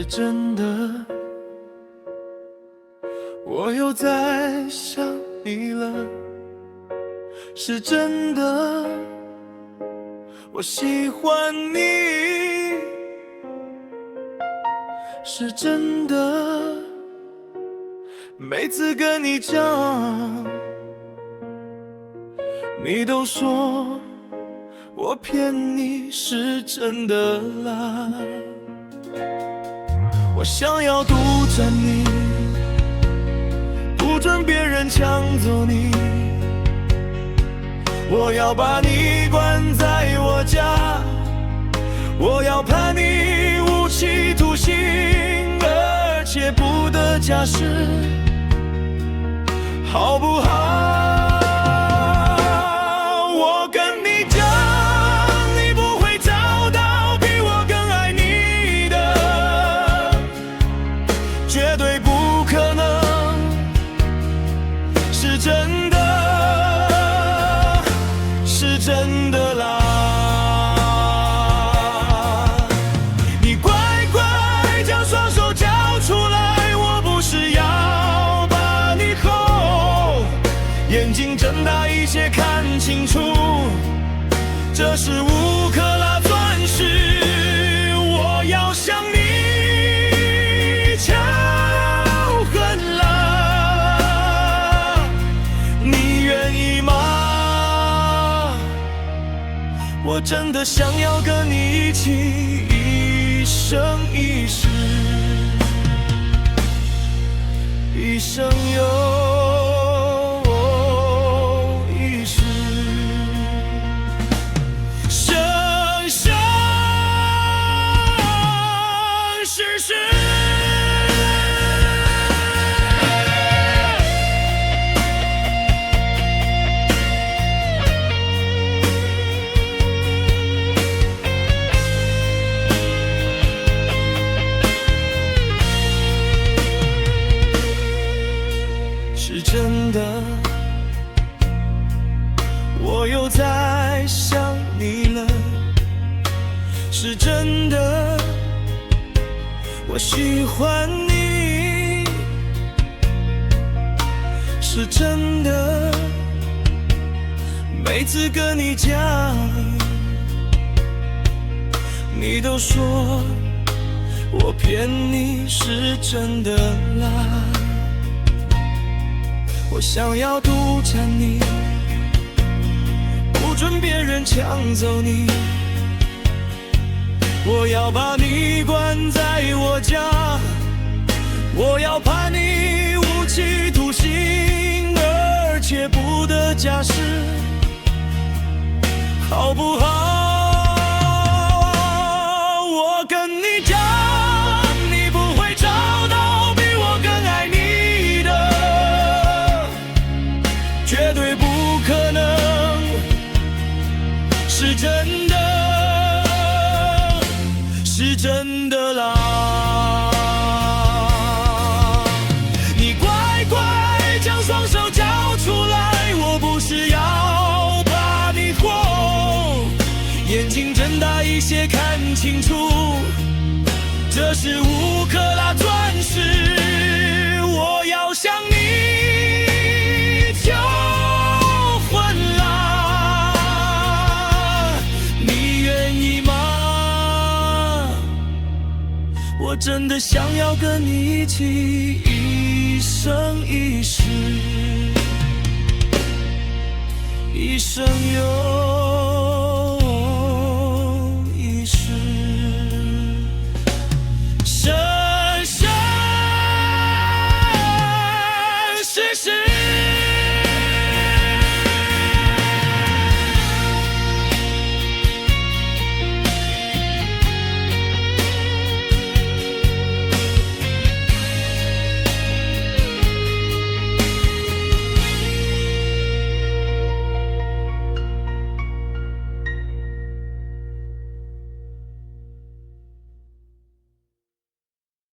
真的，我又在想你了，是真的，我喜欢你，是真的，每次跟你讲，你都说我骗你，是真的啦。我想要独占你，不准别人抢走你，我要把你关在我家，我要判你无期徒刑，而且不得假释，好不好？真的啦，你乖乖将双手交出来，我不是要把你吼，眼睛睁大一些看清楚，这是5克拉钻石，我要向你求婚了，你愿意吗？我真的想要跟你一起一生一世，一生又一世，生生世世。是真的，我又在想你了，是真的，我喜欢你，是真的，每次跟你讲，你都说我骗你，是真的啦。我想要独占你，不准别人抢走你，我要把你关在我家，我要判你无期徒刑，而且不得假释，好不好？我跟你讲，你不会找到比我更爱你的，绝对不可能，是真的，是真的啦。你乖乖将双手交出来，我不是要把你哄，眼睛睁大一些看清楚，这是5克拉钻石，我要向你求婚啦，你愿意吗？我真的想要跟你一起一生一世，一生有